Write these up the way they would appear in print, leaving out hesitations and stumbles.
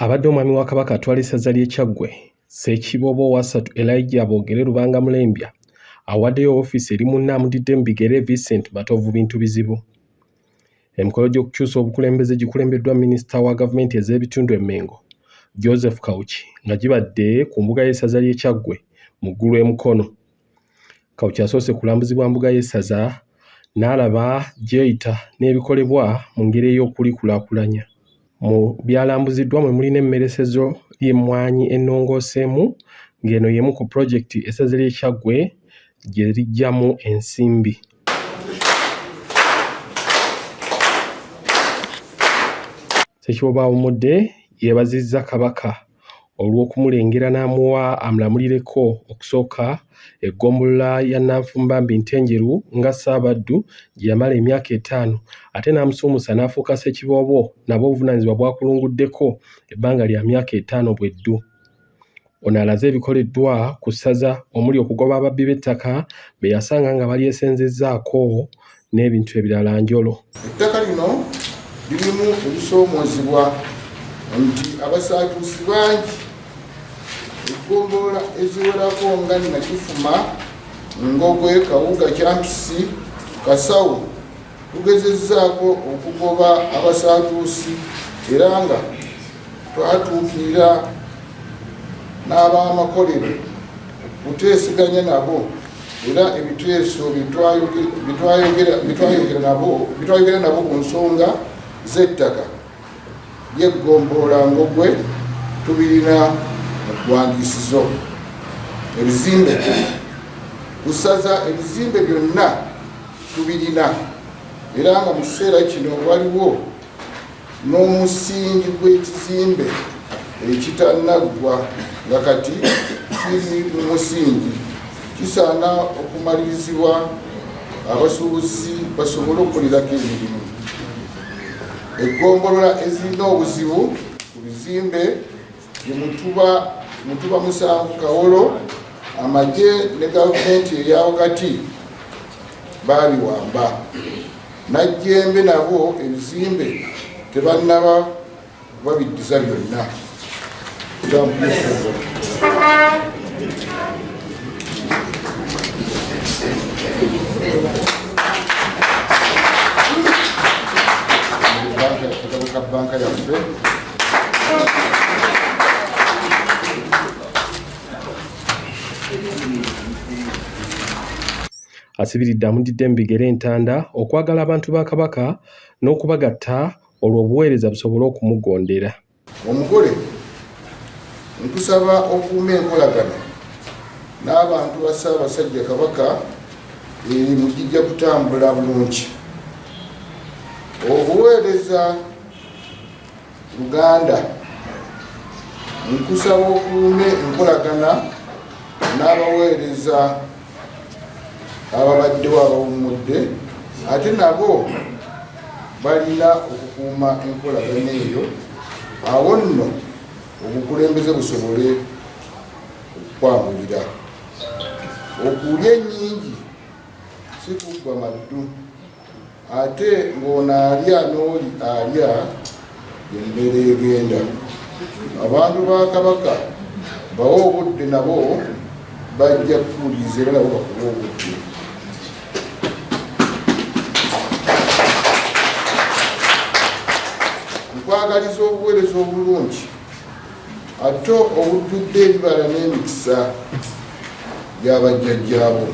Abadde omwami wa Kabaka atwala essaza ly'e Kyaggwe, Ssekibobo III Elijah Boogere Lubanga Mulembya awaddeyo woofiisi eri munne amudidde mu bigere Vincent Matovu Bintu Bizibu. Emikolo gy'okukyusa obukulembeze gikulembeddwa Minisita wa gavumenti ez'ebitundu e Mengo, Joseph Kawuki, nga gibadde ku mbuga y'essaza ly'e Kyaggwe mu ggulu e Mukono. Kawuki asoose kulambuzibwa mbuga y'essaza n'alaba gy'eyita n'ebikolebwa mu ngeri ey'okulikulaakulanya. Mu byalambuziddwa mwe mulina emmeresezo ly'emmwanyi ennongooseemu, ng'eno y'emu ku pulojekiti essaza ly'e Kyaggwe gye liggyamu ensimbi. Ssekibobo awummudde yeebazizza Kabaka olw'okumulengera n'amuwa amulamulireko okusooka eggombolola ya Nanfumbambi Ntenjeru nga Ssaabaddu gye yamala emyaka 5, ate n'amusuumusa n'afuuka Ssekibobo nabo obuvunaanyizibwa bwakulunguddeko ebbanga lya myaka 5 bweddu. Ono alaze ebikoleddwa ku ssaza omuli okugoba ababbi b'ettaka be yasanga nga balyesenzezzaako n'ebintu ebirala njolo. Ettaka lino lirimu ebisoomozebwa nti abasaatuusi bangi eggombolola eziwerako nga Nakifuma, Ngogwe, Kawuga, Kyampisi, Kasawo tugezezzaako okugoba abasaatuusi era nga twatuukirira n'ab'amakolero kuteeseganya nabo era ebiteeso bitwayogera nabo ku nsonga z'ettaka ly'eggombolola Ngogwe tubirina mu kuwandiisizo. Ebizimbe kusaza ebizimbe byonna tubirina era nga mu kiseera kino waliwo n'omusingi gw'ekizimbe ekitannaggwa nga kati kiri mu musingi, kisaana okumalirizibwa abasuubuzi basobole okukolirako emirimu. Eggombolola ezirina obuzibu ku bizimbe ye Mutuba Musanvu Kawolo, amagye ne gavumenti eyawakati babiwamba. Najjembe nabo ebizimbe tebannaba babiddiza byonna. Banka yaffe asibiridde amudidde mu bigere entanda okwagala abantu ba Kabaka n'okubagatta olwo obuweereza busobole okumugondera. Omugole ntusaba okuuma enkolagana n'abantu ba Ssaabasajja Kabaka erimu gijja kutambula bulungi. Obuweereza Uganda nkusaba okuume enkolagana n'abaweereza ababaddewo abawummudde, ate nabo balina okukuuma enkolagana eyo, awo nno obukulembeze busobole okwangulira. Okulya ennyingi si kubba maddu, ate ng'ono alya n'oli alya embeera egenda. Abantu ba Kabaka bawe obudde nabo bajja kuwuliriza era nabo bakuba obudde. Nkwagaliza obuweereza obulungi ate obujjudde ebibala n'emikisa gy'abajjajjaabo.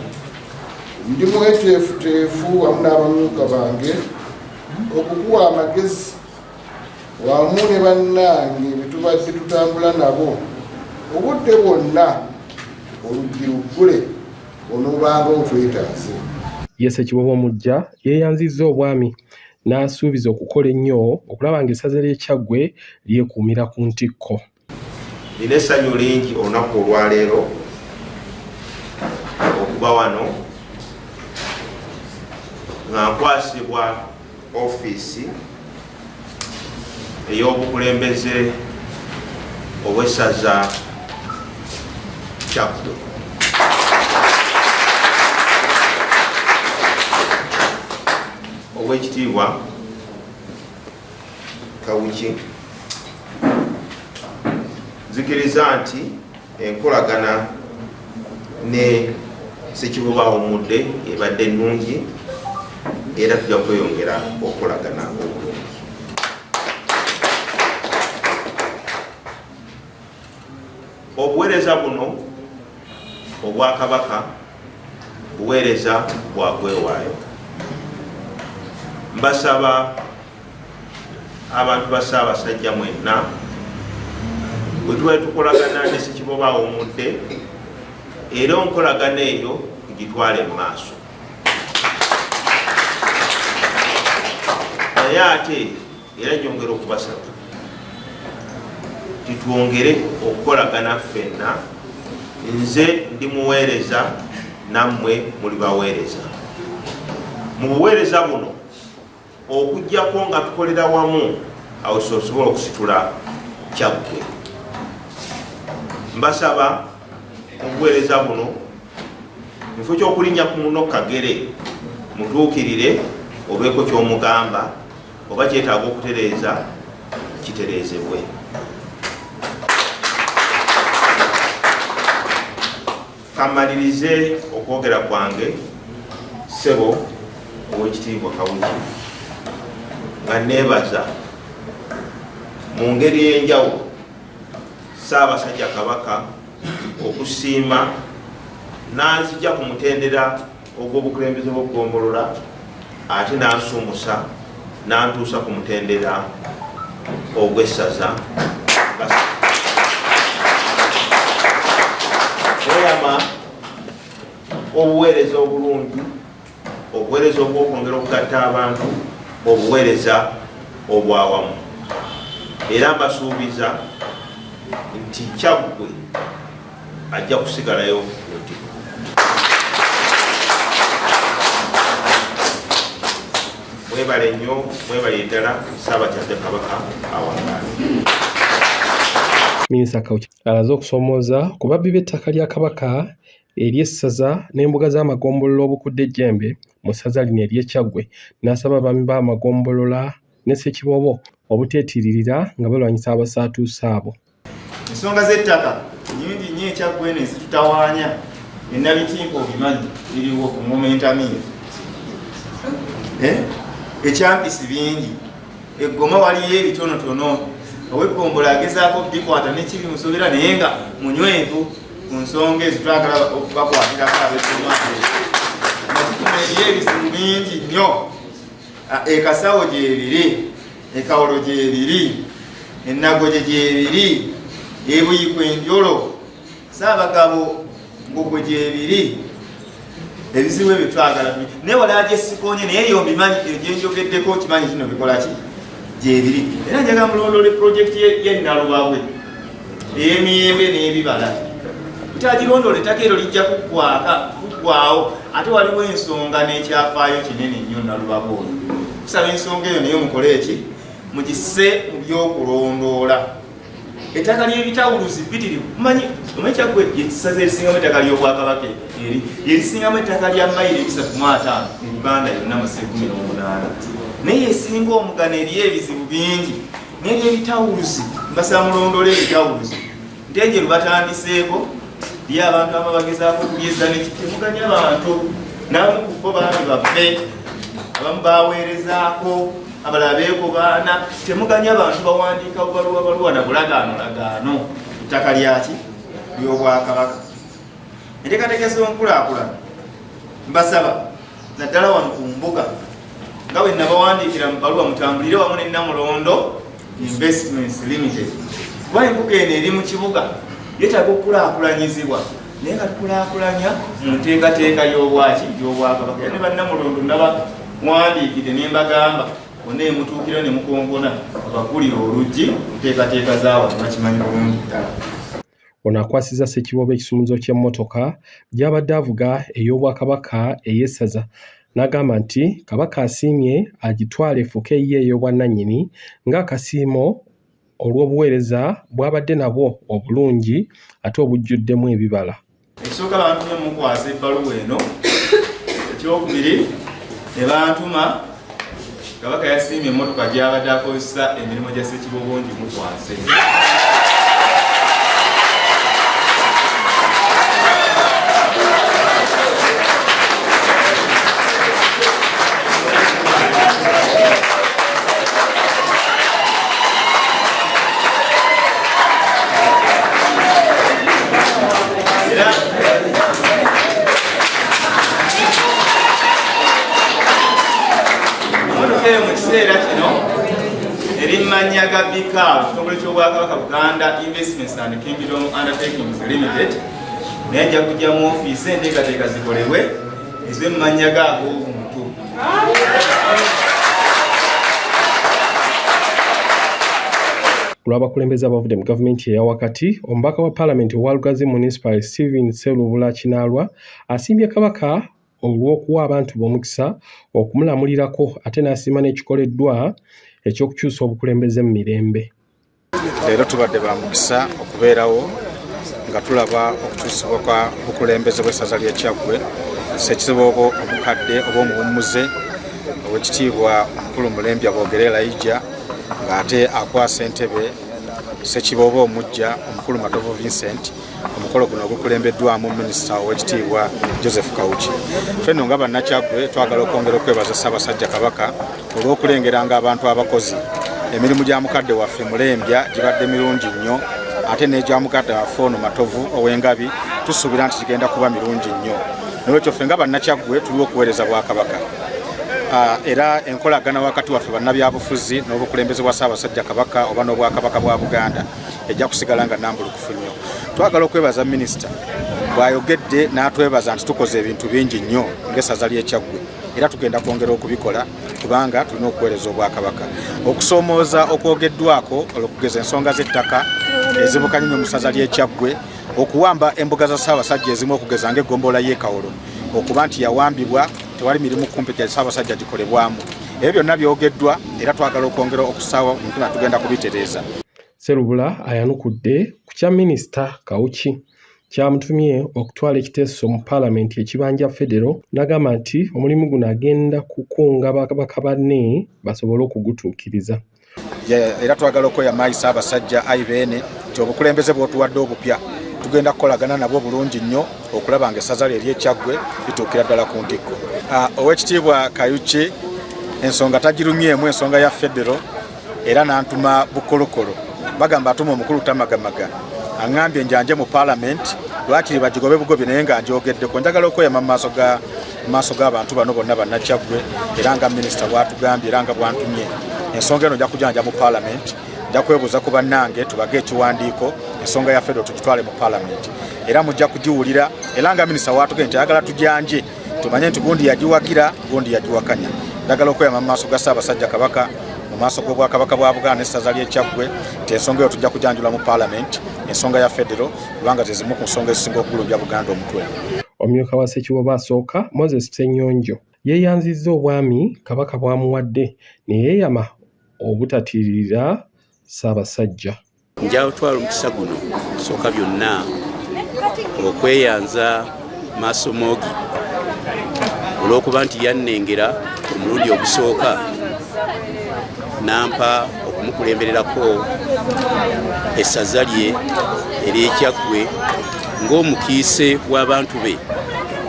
Ndi mweteefuteefu wamu n'abamyuka bange okukuwa amagezi wamu ne bannange betubadde tutambula nabo obudde bwonna oluggi luggule onoobanga otwetaaze. Ye Ssekibobo omujja yeeyanzizza obwami n'asuubiza okukola ennyo okulaba ng'essaza ly'e Kyaggwe lyekuumira ku ntikko. Nina essanyu lingi olunaku olwaleero okuba wano nga nkwasibwa ofiisi ey'obukulembeze obw'essaza Kyaggwe. Obw'ekitiibwa Kawuki nzikiriza nti enkolagana ne Ssekibobo Awummudde ebadde ennungi era tujja kweyongera okukolagana obulungi. Obuweereza buno Obwakabaka buweereza bwa kwewaayo. Mbasaba abantu ba Ssaabasajja mwenna bwe tuba tukolagana ne Ssekibobo Awummudde era enkolagana eyo gitwale mu maaso. Naye ate era nyongera okubasaba titwongere okukolagana ffenna. Nze ndi muweereza nammwe muli baweereza. Mu buweereza buno okujjako nga tukolera wamu awo tusobola okusitula Kyaggwe. Mbasaba obuweereza buno mufo ky'okulinnya ku muno Kagere mutuukirire obeeko ky'omugamba oba kyetaaga okutereeza kitereezebwe. Kamalirize okwogera kwange ssebo Oweekitiibwa Kawuki nga neebaza mu ngeri y'enjawulo Ssaabasajja Kabaka okusiima n'anzija ku mutendera ogw'obukulembeze bw'okugombolola ate n'ansumusa n'antuusa ku mutendera ogw'essaza. Weyama obuweereza obulungi, obuweereza obw'okwongera okugatta abantu, obuweereza obwawamu. Era mbasuubiza nti Kyaggwe ajja kusigalayo mutima. Mwebale nnyo, mwebale ddala. Ssaabasajja Kabaka awangaale. Minisita Kawuki alaze okusomooza ku babbi b'ettaka lya Kabaka ery'essaza n'embuga z'amagombolola obukudde ejjembe mu ssaza lino ery'e Kyaggwe, n'asaba abaami b'amagombolola ne Ssekibobo obuteetiririra nga balwanyisa abasaatuusa abo. Ensonga z'ettaka nnyingi nnyo e Kyaggwe eno ezitutawaanya. Ennabitimpa obimanyi biriwo ku momentamiini. Ekyampisi bingi, eggoma waliyo ebitonotono. Ow'eggombolola agezaako okubikwata n'ekibi musobera naye nga munywevu ku nsonga ezo twagala okubakwatirako ab'eggoma. Amatikuma eriyo ebizibu bingi nnyo. Ekasawo gyebiri, ekawolo gyebiri, ennagoje gyebiri, ebuyiko enjolo, Ssaabagabo Mbogo gyebiri. Ebizibu ebyo twagala naye wala gyesikonye naye eyo mbimanyi egyenjogeddeko kimanyi kino bikola ki gyebiri. Era njagala mulondole pulojekiti y'Ennalubabwe ey'emiyembe n'ebibala. Tutagirondole ettaka eryo lijja kuggwaawo ate waliwo ensonga n'ekyafaayo kinene nnyo Nnalubabwe oyo. Tusaba ensonga eyo naye mukole eki mugisse mu by'okulondoola. Ettaka ly'ebitawuluzi bitirivu mumanyi Kyaggwe y'essaza erisingamu ettaka ly'Obwakabaka erisingamu ettaka lya mayiro 305 Uganda yonna mu 18. Naye esinga omugano eriyo ebizibu bingi n'ebyebitawuluzi. Mbasaba mulondole ebitawuluzi ntenjeru batandiseeko lye abantu ababagezaako okulyezza temuganya abantu n'abamu ku bo baami baffe abamu baweerezaako abalala beekobaana. Temuganya abantu bawandiika baluwa na bulagaano ettaka lyaki ly'Obwakabaka. Enteekateeka z'enkulaakulana mbasaba naddala wano ku mbuga nga bwe nabawandiikira mu baluwa mutambulire wamu ne Namulondo Investments Limited. Kuba embuga eno eri mu kibuga yeetaaga okukulaakulanyizibwa naye nga tukulaakulanya mu nteekateeka y'Obwakabaka. Ne bannamulondo nabawandiikidde ne mbagamba bonna emutuukira ne mukongona abakulira oluggi nteekateeka zaawo bakimanyi bulungi ddala. Ono akwasizza Ssekibobo ekisumuluzo ky'emmotoka gy'abadde avuga ey'Obwakabaka ey'essaza n'agamba nti Kabaka asiimye agitwale efuuke ye ey'obwannannyini ng'akasiimo olw'obuweereza bw'abadde nabwo obulungi ate obujjuddemu ebibala. Ekisooka bantumye mukwasa ebbaluwa eno. Ekyokubiri ne bantuma Kabaka yasiimye emmotoka gy'abadde akozesa emirimu gya Ssekibobo nti mukwase. Manyaga Bika, Tobel Chowaka Buganda Investments and Kingdom Undertakings Limited. Neja kujja mu office enteekateeka zikolebwe ezibe mu mannya gaabo omuntu. Lw'abakulembeze abavudde mu gavumenti eya wakati, omubaka wa paalamenti owa Lugazi Municipal Stephen Sserubula Kinaalwa asimbye Kabaka olw'okuwa abantu b'omukisa okumulamulirako ate n'asiima n'ekikoleddwa eky'okukyusa obukulembeze mu mirembe. Leero tubadde ba mukisa okubeerawo nga tulaba okukyusibwa kwa bukulembeze bw'essaza ly'e Kyaggwe, Ssekiboobo omukadde oba omuwummuze ow'ekitiibwa omukulu Mulembya Boogere Elijah ng'ate akwasa entebe Ssekiboobo omujja omukulu Matovu Vincent. Omukolo guno gukulembeddwamu minisita ow'ekitiibwa Joseph Kawuki. Ffenno nga bannakyaggwe twagala okwongera okwebaza Ssaabasajja Kabaka olw'okulengeranga abantu abakozi. Emirimu gya mukadde waffe Mulembya gibadde mirungi nnyo, ate n'egya mukadde waffe ono Matovu ow'Engabi tusuubira nti kigenda kuba mirungi nnyo. N'olwekyo ffe nga bannakyaggwe tuli okuweereza Bwakabaka. Era enkolagana wakati waffe bannabyabufuzi n'obukulembeze bwa Ssaabasajja Kabaka oba n'Obwakabaka bwa Buganda ejja kusigala nga nnambulukufu nnyo. Twagala okwebaza minisita bw'ayogedde n'atwebaza nti tukoze ebintu bingi nnyo ng'essaza ly'e Kyaggwe, era tugenda kwongera okubikola kubanga tulina okuweereza Obwakabaka. Okusoomooza okwogeddwako olw'okugeza ensonga z'ettaka ezibukanye nnyo mu ssaza ly'e Kyaggwe, okuwamba embuga za Ssaabasajja ezimu okugeza ng'eggombolola y'e Kawolo okuba nti yawambibwa tewali mirimu kumpi gya Ssaabasajja gikolebwamu. Ebyo byonna byogeddwa era twagala okwongera okusaawa omutima tugenda kubitereeza. Sserubula ayanukudde ku kya minisita Kawuki kyamutumye okutwala ekiteeso mu paalamenti ekibanja Federo, n'agamba nti omulimu guno agenda kukunga bakabaka banne basobole okugutuukiriza. Era twagala okweyamaayi Ssaabasajja IBN nti obukulembeze bw'otuwadde obupya tugenda kukolagana nabwo bulungi nnyo okulaba ng'essaza lye ery'e Kyaggwe lituukira ddala ku ntikko. Ow'ekitiibwa Kayuki ensonga tagirumyemu, ensonga ya Federo, era n'antuma Bukolokolo. Bagamba atuma omukulu Tamagamaga aŋŋambye njanje mu paalamenti lwakiri bagigobe bugobe naye nga njogeddeko. Njagala okweyama mu maaso g'abantu bano bonna bannakyaggwe era nga minisita bw'atugambye era nga bw'antumye. Ensonga eno nja kujanja mu paalamenti, nja kwebuuza ku bannange tubage ekiwandiiko ensonga ya Federo tugitwale mu paalamenti era mujja kugiwulira, era nga minisita bw'atugambye nti ayagala tujanje tumanye nti gundi yagiwagira gundi yagiwakanya. Njagala okweyama mu maaso ga Ssaabasajja Kabaka mu maaso g'Obwakabaka bwa Buganda n'essaza ly'e Kyaggwe nti ensonga eyo tujja kujanjula mu paalamenti, ensonga ya Federo kubanga ze zimu ku nsonga ezisinga okugulumbya Buganda omutwe. Omumyuka wa Ssekiboobo asooka Moses Ssenyonjo yeeyanzizza obwami Kabaka bwamuwadde ne yeeyama obutatiirira Ssaabasajja. Nja otwala omukisa guno kusooka byonna okweyanza Maaso Moogi olw'okuba nti yannengera omulundi ogusooka nampa okumukulembererako essaza lye ery'e Kyaggwe ng'omukiise w'abantu be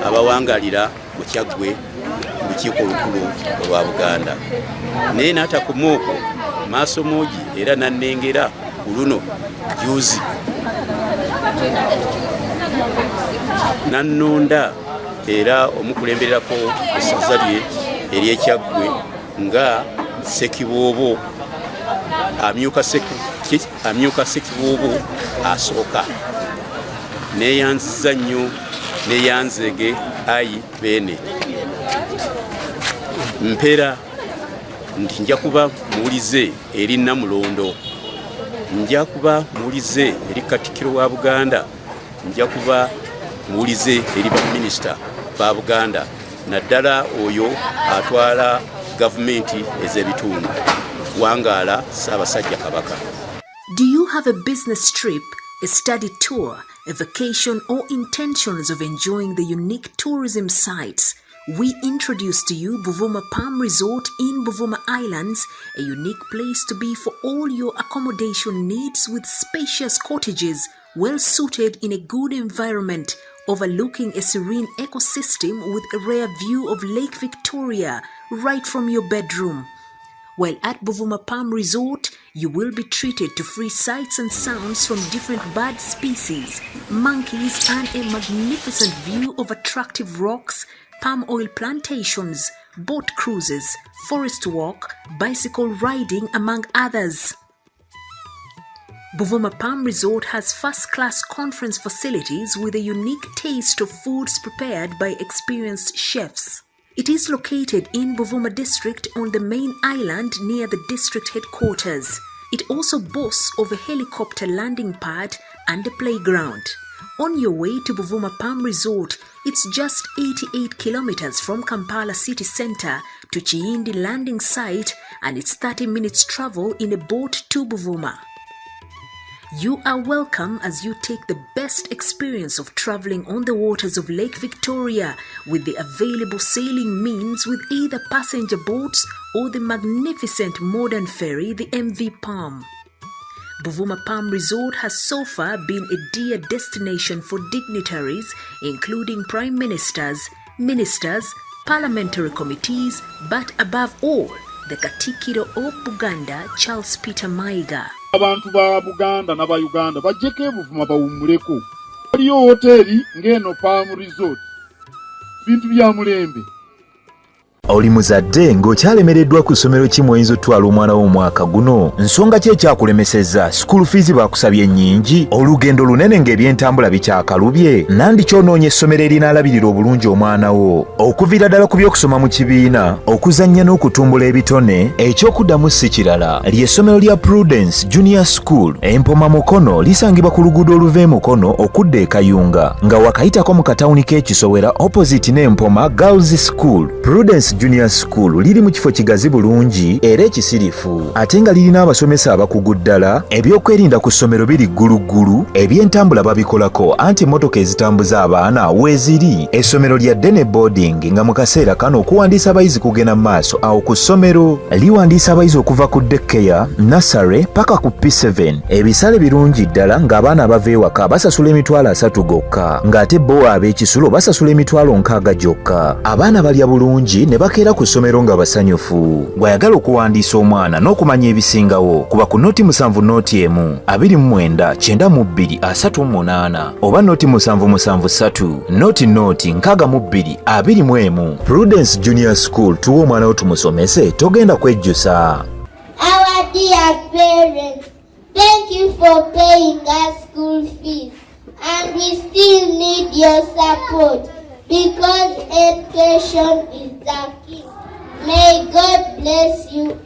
abawangalira mu Kyaggwe mu lukiiko olukulu olwa Buganda. Naye n'atakoma okwo Maaso Moogi era nannengera ku luno juzi nannonda era omukulembererako essaza lye ery'e Kyaggwe nga Ssekiboobo amyuka Ssekiboobo asooka. Neeyanziza nnyo neeyanzege ayi beene mpera nti nja kuba muwulize eri Namulondo, nja kuba muwulize eri Katikkiro wa Buganda, nja kuba muwulize eri baminisita ba Buganda naddala oyo atwala gavumenti ez'ebitundu wangaala Ssaabasajja Kabaka. Do you have a business trip, a study tour, a vacation or intentions of enjoying the unique tourism sites? We introduce to you Buvuma Palm Resort in Buvuma Islands, a unique place to be for all your accommodation needs with spacious cottages, well suited in a good environment, overlooking a serene ecosystem with a rare view of Lake Victoria right from your bedroom. While at Buvuma Palm Resort, you will be treated to free sights and sounds from different bird species, monkeys, and a magnificent view of attractive rocks, palm oil plantations, boat cruises, forest walk, bicycle riding, among others. Buvuma Palm Resort has first-class conference facilities with a unique taste of foods prepared by experienced chefs. It is located in Buvuma district on the main island near the district headquarters. It also boasts of a helicopter landing pad and a playground. On your way to Buvuma Palm Resort, it's just 88 kilometers from Kampala city centre to Chiindi landing site, and it's 30 minutes travel in a boat to Buvuma. You are welcome as you take the best experience of traveling on the waters of Lake Victoria with the available sailing means with either passenger boats or the magnificent modern ferry, the MV Palm. Buvuma Palm Resort has so far been a dear destination for dignitaries, including prime ministers, ministers, parliamentary committees, but above all, the Katikiro of Buganda, Charles Peter Mayiga. Abantu ba Buganda na ba Uganda bajjeko Buvuma bawummuleko. Waliyo hoteri ng'eno Palm Resort. Bintu bya mulembe. Oli muzadde ng'okyalemereddwa ku ssomero ki mw'oyinza otwala omwana wo omwaka guno? Nsonga ki ekyakulemesezza? School fees bakusabye nnyingi? Olugendo lunene ng'ebyentambula bikyakalubye? Nandi ky'onoonya essomero erinaalabirira obulungi omwana wo? Okuviira ddala ku by'okusoma mu kibiina, okuzannya n'okutumbula ebitone, ekyokuddamu si kirala. Ly'essomero lya Prudence Junior School, Empoma Mukono lisangibwa ku luguudo oluva e Mukono okudda e Kayunga, nga wakayitako mu katawuni k'Ekisowera opposite n'Empoma Girls School. Prudence Junior School liri mu kifo kigazi bulungi era ekisirifu, ate nga lirina abasomesa abakugu ddala, ebyokwerinda ku ssomero biri gguluggulu, ebyentambula babikolako anti emmotoka ezitambuza abaana weeziri. Essomero lya Dene Boarding nga mu kaseera kano okuwandiisa abayizi kugenda mu maaso awo ku ssomero. Liwandiisa abayizi okuva ku daycare, nursery paka ku P7. Ebisale birungi ddala ng'abaana abava ewaka basasula emitwalo 3 gokka, ng'ate bo ab'ekisulo basasula emitwalo 6 gyokka. Abaana balya bulungi ne bakeera ku ssomero nga basanyufu. Bw'ayagala okuwandiisa omwana n'okumanya ebisingawo, kuba ku noti 7 noti 1 29 92 38 oba noti 773 noti 62 21. Prudence Junior School, tuwa omwana wo tumusomese, togenda kwejjusa. Our dear parents, thank you for paying us school fees, and we still need your support because education is the key. May God bless you